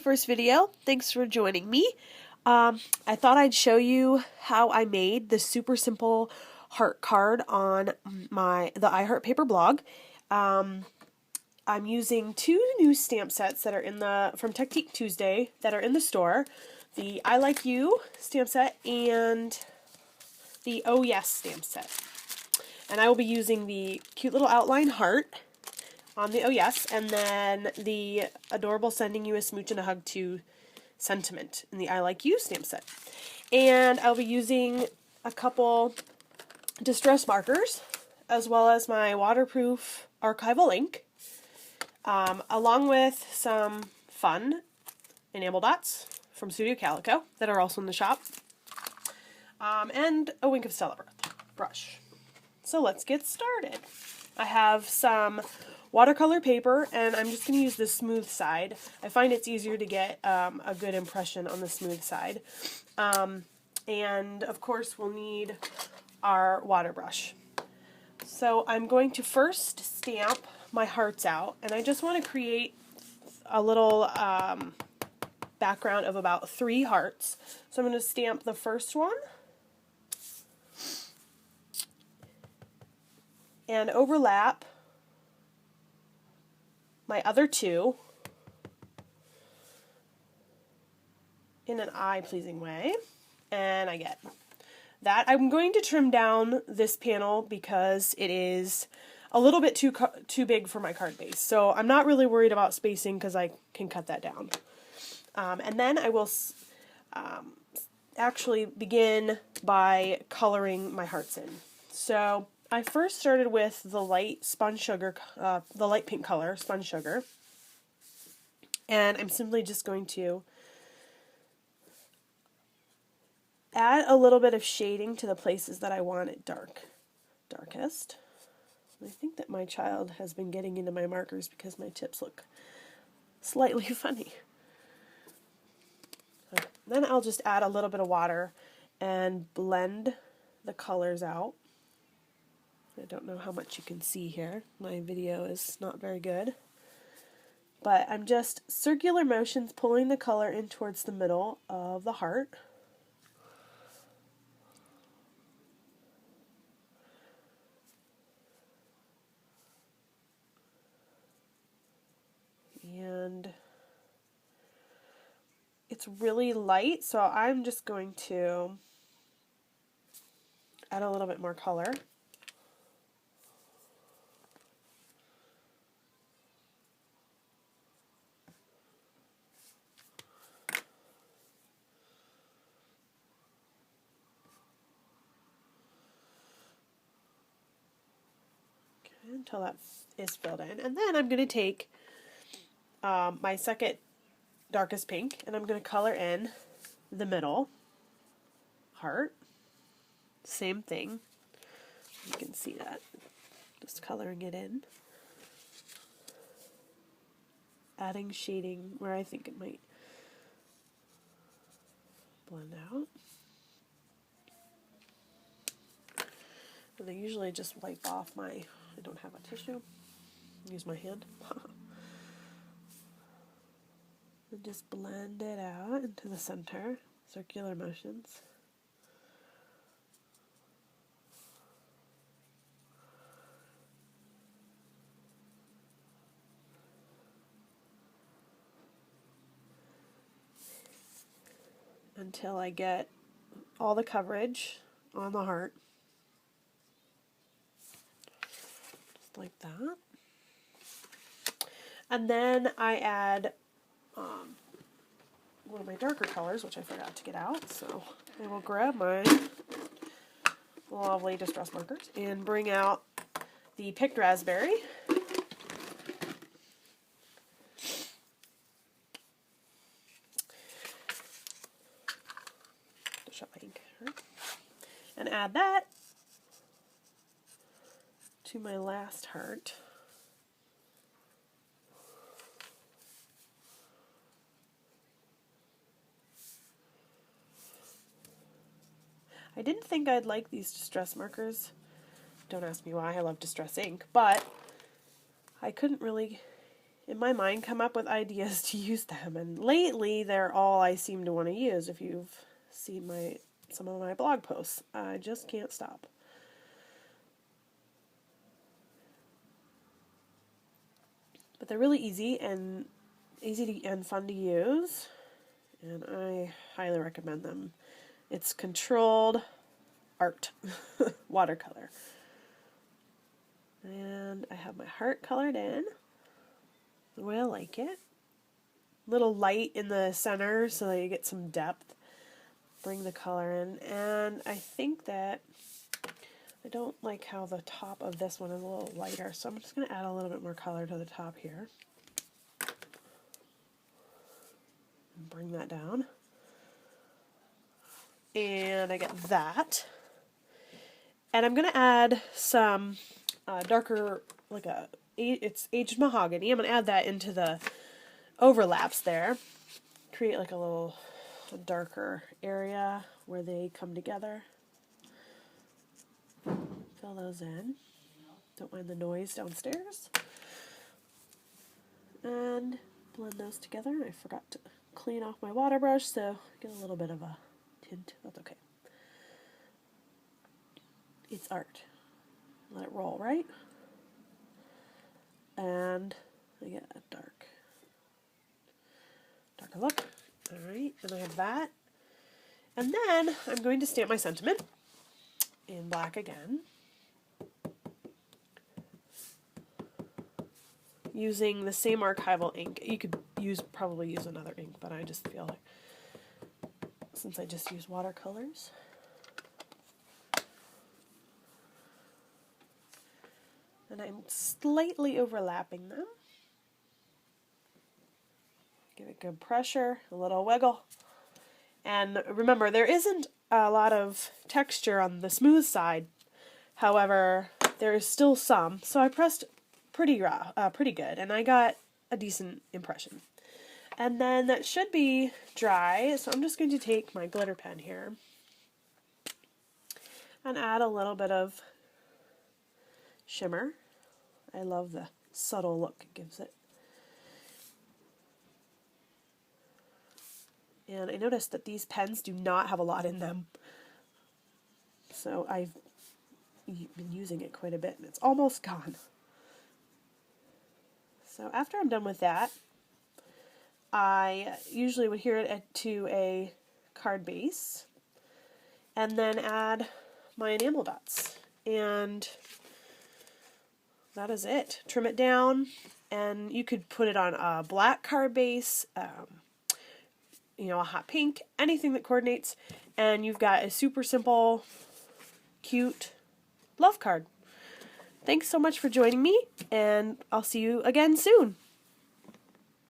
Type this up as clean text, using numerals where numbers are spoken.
First video. Thanks for joining me. I thought I'd show you how I made this super simple heart card on the I Heart Paper blog. I'm using two new stamp sets that are from Technique Tuesday that are in the store. The I Like You stamp set and the Oh Yes stamp set. And I will be using the cute little outline heart on the Oh Yes, and then the adorable Sending You a Smooch and a Hug to sentiment in the I Like You stamp set. And I'll be using a couple distress markers, as well as my waterproof archival ink, along with some fun enamel dots from Studio Calico that are also in the shop, and a Wink of Stella brush. So let's get started. I have some watercolor paper, and I'm just going to use the smooth side. I find it's easier to get a good impression on the smooth side. And of course we'll need our water brush. So I'm going to first stamp my hearts out, and I just want to create a little background of about 3 hearts. So I'm going to stamp the first one and overlap my other 2 in an eye-pleasing way, and I get that. I'm going to trim down this panel because it is a little bit too big for my card base, so I'm not really worried about spacing because I can cut that down. And then I will actually begin by coloring my hearts in. So I first started with the light spun sugar, the light pink color, spun sugar, and I'm simply just going to add a little bit of shading to the places that I want it darkest. I think that my child has been getting into my markers because my tips look slightly funny. Then I'll just add a little bit of water and blend the colors out. I don't know how much you can see here. My video is not very good. But I'm just circular motions pulling the color in towards the middle of the heart. And it's really light, so I'm just going to add a little bit more color. Until that is filled in. And then I'm going to take my second darkest pink, and I'm going to color in the middle heart. Same thing. You can see that. Just coloring it in. Adding shading where I think it might blend out. And I usually just wipe off I don't have a tissue. Use my hand. And just blend it out into the center. Circular motions. Until I get all the coverage on the heart. Like that. And then I add one of my darker colors, which I forgot to get out, so I will grab my lovely distress markers and bring out the picked raspberry. And add that to my last heart. I didn't think I'd like these distress markers. Don't ask me why, I love distress ink, but I couldn't really in my mind, come up with ideas to use them. And lately, they're all I seem to want to use. If you've seen some of my blog posts, I just can't stop. But they're really easy and fun to use, and I highly recommend them. It's controlled art, watercolor. And I have my heart colored in the way I like it. Little light in the center so that you get some depth. Bring the color in. And I think that I don't like how the top of this one is a little lighter, so I'm just going to add a little bit more color to the top here. Bring that down. And I get that. And I'm going to add some darker, it's aged mahogany. I'm going to add that into the overlaps there. Create like a darker area where they come together. Fill those in. Don't mind the noise downstairs. And blend those together. I forgot to clean off my water brush, so get a little bit of a tint. That's okay. It's art. Let it roll, right? And I get a darker look. Alright, and I have that. And then I'm going to stamp my sentiment in black again, using the same archival ink. You could probably use another ink, but I just feel like, since I just use watercolors. And I'm slightly overlapping them. Give it good pressure, a little wiggle. And remember, there isn't a lot of texture on the smooth side. However, there is still some. So I pressed pretty good, and I got a decent impression. And then that should be dry, so I'm just going to take my glitter pen here and add a little bit of shimmer. I love the subtle look it gives it. And I noticed that these pens do not have a lot in them. So I've been using it quite a bit, and it's almost gone. So after I'm done with that, I usually would adhere it to a card base and then add my enamel dots. And that is it. Trim it down, and you could put it on a black card base, a hot pink, anything that coordinates, and you've got a super simple, cute love card. Thanks so much for joining me, and I'll see you again soon.